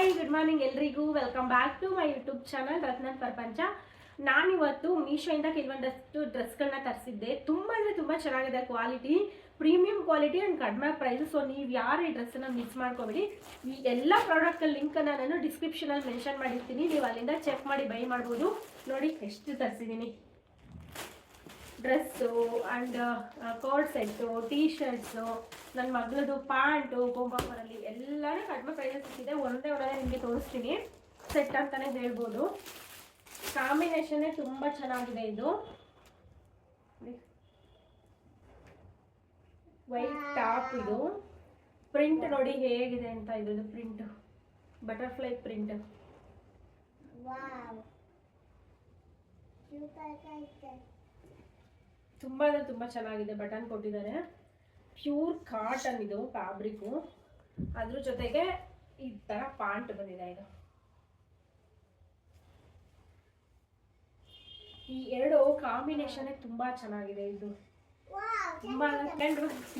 Hi good morning ಎಲ್ರಿಗೂ welcome back to my YouTube channel Ratnan Prapancha. ನಾನಿವತ್ತು ಮೀಶೋಯಿಂದ ಕೆಲವೊಂದಷ್ಟು ಡ್ರೆಸ್ಗಳನ್ನ ತರಿಸಿದ್ದೆ. ತುಂಬ ಅಂದರೆ ತುಂಬ ಚೆನ್ನಾಗಿದೆ ಕ್ವಾಲಿಟಿ, ಪ್ರೀಮಿಯಂ ಕ್ವಾಲಿಟಿ ಆ್ಯಂಡ್ ಕಡಿಮೆ ಪ್ರೈಸ್. ಸೊ ನೀವು ಯಾರು ಈ ಡ್ರೆಸ್ಸನ್ನು ಮಿಸ್ ಮಾಡ್ಕೋಬೇಡಿ. ಈ ಎಲ್ಲ ಪ್ರಾಡಕ್ಟ್ ಲಿಂಕನ್ನು ನಾನು ಡಿಸ್ಕ್ರಿಪ್ಷನಲ್ಲಿ ಮೆನ್ಷನ್ ಮಾಡಿರ್ತೀನಿ, ನೀವು ಅಲ್ಲಿಂದ ಚೆಕ್ ಮಾಡಿ ಬೈ ಮಾಡ್ಬೋದು. ನೋಡಿ ಎಷ್ಟು ತರಿಸಿದ್ದೀನಿ, dress and coat set, T shirts, ನನ್ನ ಮಗಳದು ಪ್ಯಾಂಟು, ಗೋಂಬಾಪರಲ್ಲಿ ಎಲ್ಲನೂ ಕಡಿಮೆ ಪ್ರೈಸಸ್ ಸಿಕ್ಕಿದೆ. ಒಂದೇ ನಿಮಗೆ ತೋರಿಸ್ತೀನಿ, ಸೆಟ್ ಅಂತಲೇ ಹೇಳ್ಬೋದು. ಕಾಂಬಿನೇಷನ್ನೇ ತುಂಬ ಚೆನ್ನಾಗಿದೆ. ಇದು ವೈಟ್ ಟಾಪ್, ಇದು ಪ್ರಿಂಟ್ ನೋಡಿ ಹೇಗಿದೆ ಅಂತ. ಇದು ಪ್ರಿಂಟ್ ಬಟರ್ಫ್ಲೈ ಪ್ರಿಂಟ್, ತುಂಬ ಅಂದರೆ ತುಂಬ ಚೆನ್ನಾಗಿದೆ. ಬಟನ್ ಕೊಟ್ಟಿದ್ದಾರೆ, ಪ್ಯೂರ್ ಕಾಟನ್ ಇದು ಫ್ಯಾಬ್ರಿಕ್ಕು. ಅದ್ರ ಜೊತೆಗೆ ಈ ಥರ ಪ್ಯಾಂಟ್ ಬಂದಿದೆ. ಇದು ಈ ಎರಡು ಕಾಂಬಿನೇಷನ್ ತುಂಬ ಚೆನ್ನಾಗಿದೆ. ಇದು ತುಂಬ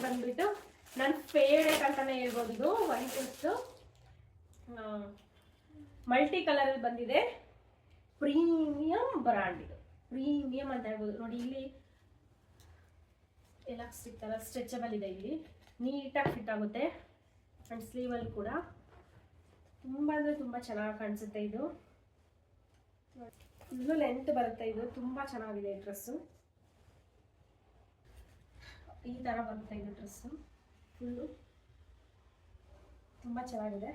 ಬಂದ್ಬಿಟ್ಟು ನನ್ನ ಫೇವ್ರೇಟ್ ಅಂತಲೇ ಹೇಳ್ಬೋದು. ಇದು ವೈಟ್ ಮಲ್ಟಿ ಕಲರಲ್ಲಿ ಬಂದಿದೆ, ಪ್ರೀಮಿಯಂ ಬ್ರ್ಯಾಂಡ್. ಇದು ಪ್ರೀಮಿಯಂ ಅಂತ ಹೇಳ್ಬೋದು. ನೋಡಿ ಇಲ್ಲಿ ಎಲಾಸ್ಟಿಕ್ ಥರ ಸ್ಟ್ರೆಚಬಲ್ ಇದೆ, ಇಲ್ಲಿ ನೀಟಾಗಿ ಫಿಟ್ ಆಗುತ್ತೆ. ಆ್ಯಂಡ್ ಸ್ಲೀವಲ್ಲಿ ಕೂಡ ತುಂಬ ಅಂದರೆ ತುಂಬ ಚೆನ್ನಾಗಿ ಕಾಣಿಸುತ್ತೆ. ಇದು ಫುಲ್ಲು ಲೆಂತ್ ಬರುತ್ತೆ. ಇದು ತುಂಬ ಚೆನ್ನಾಗಿದೆ ಡ್ರೆಸ್ಸು. ಈ ಥರ ಬರುತ್ತೆ ಇದು ಡ್ರೆಸ್ಸು, ಫುಲ್ಲು ತುಂಬ ಚೆನ್ನಾಗಿದೆ.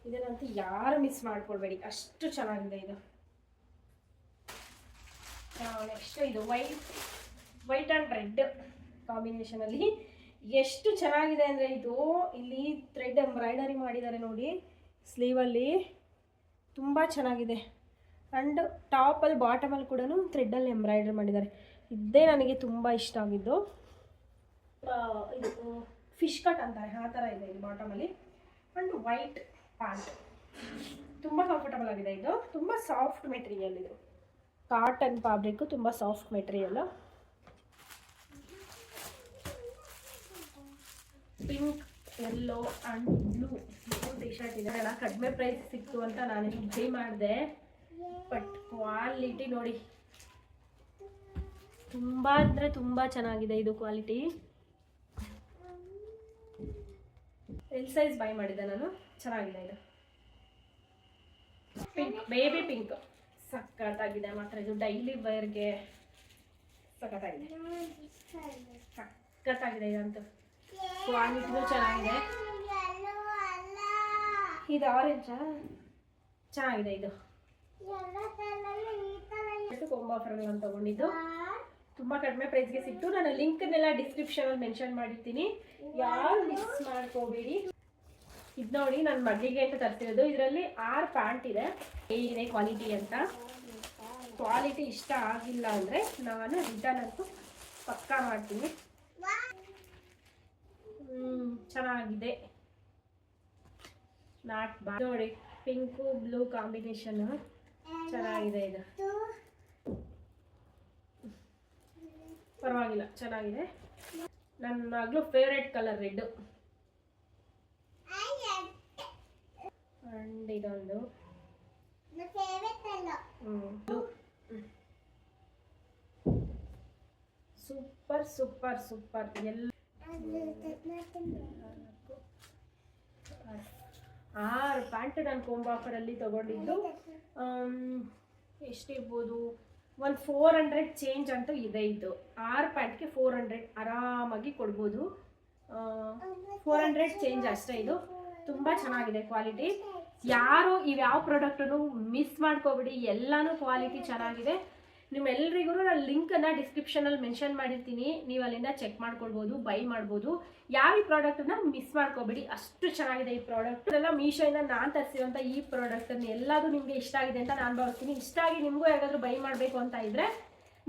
ಇದನ್ನಂತೂ ಯಾರು ಮಿಸ್ ಮಾಡ್ಕೊಳ್ಬೇಡಿ, ಅಷ್ಟು ಚೆನ್ನಾಗಿದೆ ಇದು. ನೆಕ್ಸ್ಟ್ ಇದು ವೈಟ್ ಆ್ಯಂಡ್ ರೆಡ್ ಕಾಂಬಿನೇಷನಲ್ಲಿ ಎಷ್ಟು ಚೆನ್ನಾಗಿದೆ ಅಂದರೆ, ಇದು ಇಲ್ಲಿ ಥ್ರೆಡ್ ಎಂಬ್ರಾಯ್ಡರಿ ಮಾಡಿದ್ದಾರೆ ನೋಡಿ ಸ್ಲೀವಲ್ಲಿ, ತುಂಬ ಚೆನ್ನಾಗಿದೆ. ಆ್ಯಂಡ್ ಟಾಪಲ್ಲಿ ಬಾಟಮಲ್ಲಿ ಕೂಡ ಥ್ರೆಡ್ಡಲ್ಲಿ ಎಂಬ್ರಾಯ್ಡರಿ ಮಾಡಿದ್ದಾರೆ. ಇದೇ ನನಗೆ ತುಂಬ ಇಷ್ಟ ಆಗಿದ್ದು. ಇದು ಫಿಶ್ ಕಟ್ ಅಂತಾರೆ, ಆ ಥರ ಇದೆ ಇದು ಬಾಟಮಲ್ಲಿ. ಆ್ಯಂಡ್ ವೈಟ್ ಪ್ಯಾಂಟ್ ತುಂಬ ಕಂಫರ್ಟಬಲ್ ಆಗಿದೆ. ಇದು ತುಂಬ ಸಾಫ್ಟ್ ಮೆಟೀರಿಯಲ್, ಇದು ಕಾಟನ್ ಫ್ಯಾಬ್ರಿಕ್ಕು, ತುಂಬ soft material. Pink, yellow and blue T shirt ಇದೆ. ಎಲ್ಲ ಕಡಿಮೆ ಪ್ರೈಸ್ ಸಿಕ್ತು ಅಂತ ನಾನು ಬೈ ಮಾಡಿದೆ. ಬಟ್ ಕ್ವಾಲಿಟಿ ನೋಡಿ, ತುಂಬ ಅಂದರೆ ತುಂಬ ಚೆನ್ನಾಗಿದೆ ಇದು ಕ್ವಾಲಿಟಿ. ಎಲ್ ಸೈಜ್ ಬೈ ಮಾಡಿದೆ ನಾನು, ಚೆನ್ನಾಗಿದೆ ಇದು. ಪಿಂಕ್, ಬೇಬಿ ಪಿಂಕ್ ಸಖತ್ತಾಗಿದೆ ಮಾತ್ರ. ಇದು ಡೈಲಿ ವೇರ್ಗೆ ಸಖತ್ತಾಗಿದೆ, ಸಖತ್ತಾಗಿದೆ ಇದಂತೂ. ಕ್ವಾಲಿಟಿನೂ ಚೆನ್ನಾಗಿದೆ. ಇದು ಆರೆಂಜಾ ಚೆನ್ನಾಗಿದೆ. ಇದು ಕೊಂಬ ಆಫರ್ ಅಂತ ತಗೊಂಡಿದ್ದು, ತುಂಬ ಕಡಿಮೆ ಪ್ರೈಸ್ಗೆ ಸಿಕ್ತು. ನಾನು ಲಿಂಕ್ನೆಲ್ಲ ಡಿಸ್ಕ್ರಿಪ್ಷನಲ್ಲಿ ಮೆನ್ಷನ್ ಮಾಡಿರ್ತೀನಿ, ಯಾರು ಮಿಸ್ ಮಾಡ್ಕೋಬೇಡಿ. ಇದು ನೋಡಿ ನನ್ನ ಮಗಳಿಗೆ ಅಂತ ತರ್ತಿರೋದು. ಇದರಲ್ಲಿ 6 ಪ್ಯಾಂಟ್ ಇದೆ. ಹೇಗಿದೆ ಕ್ವಾಲಿಟಿ ಅಂತ. ಕ್ವಾಲಿಟಿ ಇಷ್ಟ ಆಗಿಲ್ಲ ಅಂದರೆ ನಾನು ರಿಟರ್ನ್ ಅಂತೂ ಪಕ್ಕಾ ಮಾಡ್ತೀನಿ. ಚೆನ್ನಾಗಿದೆ, ನಾಟ್ ಬ್ಯಾಡ್. ನೋಡಿ ಪಿಂಕು ಬ್ಲೂ ಕಾಂಬಿನೇಷನ್ ಚೆನ್ನಾಗಿದೆ. ಇದು ಪರವಾಗಿಲ್ಲ, ಚೆನ್ನಾಗಿದೆ. ನನ್ನ ಮಗಳು ಫೇವ್ರೇಟ್ ಕಲರ್ ರೆಡ್. ಆ್ಯಂಡ್ ಇದೊಂದು ಸೂಪರ್ ಸೂಪರ್ ಸೂಪರ್. ಎಲ್ಲ 6 ಪ್ಯಾಂಟ್ ನಾನು ಕೊಂಬೋ ಆಫರಲ್ಲಿ ತೊಗೊಂಡಿದ್ದು. ಎಷ್ಟಿರ್ಬೋದು, ಒಂದು 400 ಚೇಂಜ್ ಅಂತೂ ಇದೆ. ಇದು 6 ಪ್ಯಾಂಟ್ಗೆ 400 ಆರಾಮಾಗಿ ಕೊಡ್ಬೋದು. 400 ಚೇಂಜ್ ಅಷ್ಟೇ. ಇದು ತುಂಬ ಚೆನ್ನಾಗಿದೆ ಕ್ವಾಲಿಟಿ. ಯಾರು ಇವ್ಯಾವ ಪ್ರಾಡಕ್ಟನ್ನು ಮಿಸ್ ಮಾಡ್ಕೋಬೇಡಿ, ಎಲ್ಲನೂ ಕ್ವಾಲಿಟಿ ಚೆನ್ನಾಗಿದೆ. ನಿಮ್ಮೆಲ್ಲರಿಗೂ ನಾನು ಲಿಂಕನ್ನು ಡಿಸ್ಕ್ರಿಪ್ಷನಲ್ಲಿ ಮೆನ್ಷನ್ ಮಾಡಿರ್ತೀನಿ, ನೀವು ಅಲ್ಲಿಂದ ಚೆಕ್ ಮಾಡ್ಕೊಳ್ಬೋದು, ಬೈ ಮಾಡ್ಬೋದು. ಯಾವ ಈ ಪ್ರಾಡಕ್ಟನ್ನು ಮಿಸ್ ಮಾಡ್ಕೋಬೇಡಿ, ಅಷ್ಟು ಚೆನ್ನಾಗಿದೆ ಈ ಪ್ರಾಡಕ್ಟ್. ಎಲ್ಲ ಮೀಶೋಯಿಂದ ನಾನು ತರಿಸಿರೋಂಥ ಈ ಪ್ರಾಡಕ್ಟನ್ನು ಎಲ್ಲದೂ ನಿಮಗೆ ಇಷ್ಟ ಆಗಿದೆ ಅಂತ ನಾನು ಭಾವಿಸ್ತೀನಿ. ಇಷ್ಟ ಆಗಿ ನಿಮಗೂ ಯಾವ್ದಾದ್ರು ಬೈ ಮಾಡಬೇಕು ಅಂತ ಇದ್ದರೆ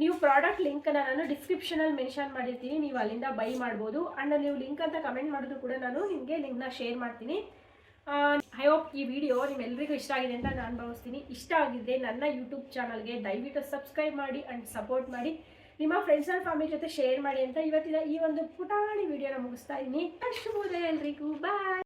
ನೀವು ಪ್ರಾಡಕ್ಟ್ ಲಿಂಕನ್ನು ನಾನು ಡಿಸ್ಕ್ರಿಪ್ಷನಲ್ಲಿ ಮೆನ್ಷನ್ ಮಾಡಿರ್ತೀನಿ, ನೀವು ಅಲ್ಲಿಂದ ಬೈ ಮಾಡ್ಬೋದು. ಆ್ಯಂಡ್ ನೀವು ಲಿಂಕ್ ಅಂತ ಕಮೆಂಟ್ ಮಾಡಿದ್ರು ಕೂಡ ನಾನು ನಿಮಗೆ ಲಿಂಕ್ನ ಶೇರ್ ಮಾಡ್ತೀನಿ. ಐ ಹೋಪ್ ಈ ವಿಡಿಯೋ ನಿಮ್ಮೆಲ್ಲರಿಗೂ ಇಷ್ಟ ಆಗಿದೆ ಅಂತ ನಾನು ಭಾವಿಸ್ತೀನಿ. ಇಷ್ಟ ಆಗಿದ್ದರೆ ನನ್ನ ಯೂಟ್ಯೂಬ್ ಚಾನಲ್ಗೆ ದಯವಿಟ್ಟು ಸಬ್ಸ್ಕ್ರೈಬ್ ಮಾಡಿ ಆ್ಯಂಡ್ ಸಪೋರ್ಟ್ ಮಾಡಿ. ನಿಮ್ಮ ಫ್ರೆಂಡ್ಸ್ ಆ್ಯಂಡ್ ಫ್ಯಾಮಿಲಿ ಜೊತೆ ಶೇರ್ ಮಾಡಿ ಅಂತ ಇವತ್ತಿನ ಈ ಒಂದು ಪುಟಾಣಿ ವಿಡಿಯೋನ ಮುಗಿಸ್ತಾ ಇದ್ದೀನಿ. ಅಷ್ಟು ಎಲ್ರಿಗೂ ಬಾಯ್.